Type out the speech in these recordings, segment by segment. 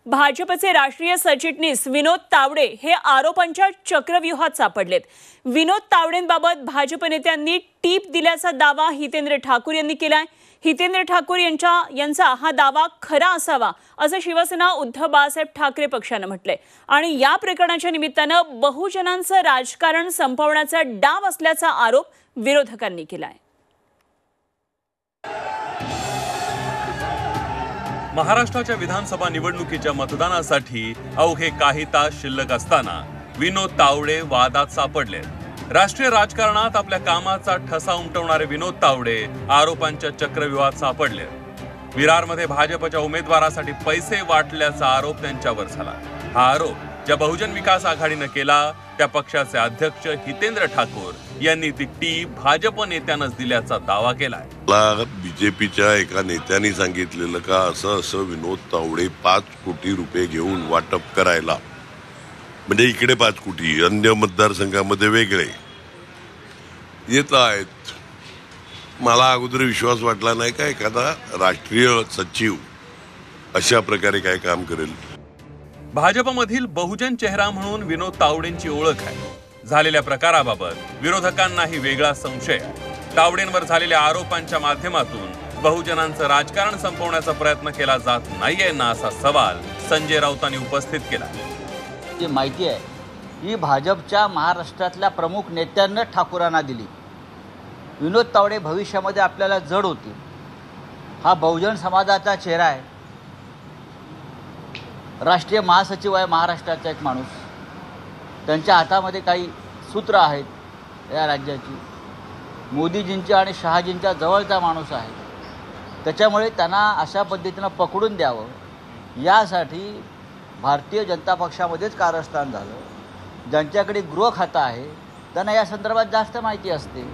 भाजपचे राष्ट्रीय सरचिटणीस विनोद तावडे हे आरोपांच्या चक्रव्यूहात सापडलेत। विनोद तावडेंबाबत भाजप नेत्यांनी टीप दिल्याचा दावा हितेंद्र ठाकूर यांनी केलाय। हितेंद्र ठाकूर यांचा हा दावा खरा असावा असं शिवसेना उद्धव बाळासाहेब ठाकरे पक्षाने म्हटलंय आणि या प्रकरणाच्या निमित्तानं बहुजनांचं राजकारण संपवण्याचा डाव असल्याचा आरोप विरोधकांनी केलाय। महाराष्ट्राच्या विधानसभा निवडणुकीच्या मतदानासाठी अवघे काही तास शिल्लक असताना विनोद तावडे वादात सापडले। राष्ट्रीय राजकारणात आपल्या कामाचा ठसा उमटवणारे विनोद तावडे आरोपांच्या चक्रव्यूहात सापडले। विरारमध्ये भाजपच्या उमेदवारासाठी पैसे वाटल्याचा आरोप त्यांच्यावर झाला। हा आरोप ज्या बहुजन विकास आघाडीने केला त्या पक्षाचे अध्यक्ष हितेंद्र ठाकूर यांनी ती टीप भाजप नेत्यानंच दिल्याचा दावा केलाय। बीजेपीच्या एका नेत्याने सांगितलेलं का असं विनोद तावडे 5 कोटी रुपये घेऊन वाटप करायला, म्हणजे इकडे 5 कोटी अन्य मतदारसंघामध्ये वेगळे येत आहेत। मला अगोदर विश्वास वाटला नाही का एखादा राष्ट्रीय सचिव अशा प्रकारे काय काम करेल। भाजपमधील बहुजन चेहरा म्हणून विनोद तावडेंची ओळख आहे। झालेल्या प्रकाराबाबत विरोधकांनाही वेगळा संशय आहे। तावडेंवर झालेल्या आरोपांच्या माध्यमातून बहुजनांचं राजकारण संपवण्याचा प्रयत्न केला जात नाहीये ना असा सवाल संजय राऊतांनी उपस्थित केला। जी माहिती आहे ही भाजपच्या महाराष्ट्रातल्या प्रमुख नेत्यांना ठाकूरांना दिली। विनोद तावडे भविष्यामध्ये आपल्याला जड होतील। हा बहुजन समाजाचा चेहरा आहे, राष्ट्रीय महासचिव आहे महाराष्ट्राचा एक माणूस। त्यांच्या हातामध्ये काही सूत्र आहेत या राज्याची। मोदीजींच्या आणि शहाजींच्या जवळचा माणूस आहे, त्याच्यामुळे त्यांना अशा पद्धतीनं पकडून द्यावं यासाठी भारतीय जनता पक्षामध्येच कारस्थान झालं। ज्यांच्याकडे गृह खातं आहे त्यांना या संदर्भात जास्त माहिती असते।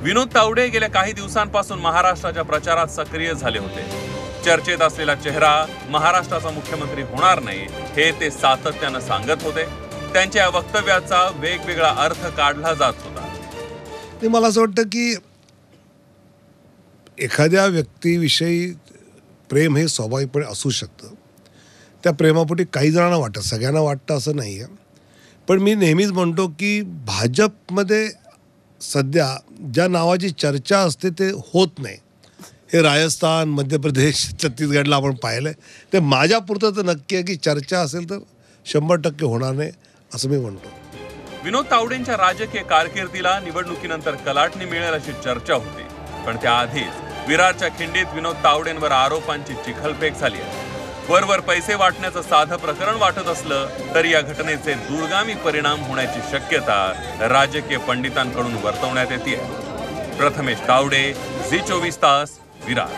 विनोद तावडे गेल्या काही दिवसांपासून महाराष्ट्राच्या प्रचारात सक्रिय झाले होते। चर्चेत असलेला चेहरा महाराष्ट्राचा मुख्यमंत्री होणार नाही हे ते सातत्यानं सांगत होते। त्यांच्या वक्तव्याचा वेगवेगळा अर्थ काढला जात होता। ते मला असं वाटतं की एखाद्या व्यक्तीविषयी प्रेम हे स्वाभाविकपणे असू शकतं। त्या प्रेमापोटी काही जणांना वाटतं, सगळ्यांना वाटतं असं नाही आहे। पण मी नेहमीच म्हणतो की भाजपमध्ये सध्या ज्या नावाची चर्चा असते ते होत नाही। हे राजस्थान, मध्य प्रदेश, छत्तीसगडला आपण पाहिलं। ते माझ्यापुरतं तर नक्की आहे की चर्चा असेल तर 100% होणार नाही असं मी म्हणतो। विनोद तावडेंच्या राजकीय कारकिर्दीला निवडणुकीनंतर कलाटणी मिळेल अशी चर्चा होती, पण त्याआधीच विरारच्या खिंडीत विनोद तावडेंवर आरोपांची चिखलफेक झाली आहे। वरवर पैसे वाटण्याचं साधं प्रकरण वाटत असलं तरी या घटनेचे दूरगामी परिणाम होण्याची शक्यता राजकीय पंडितांकडून वर्तवण्यात येते। प्रथमेश तावडे, झी 24 तास, विरार।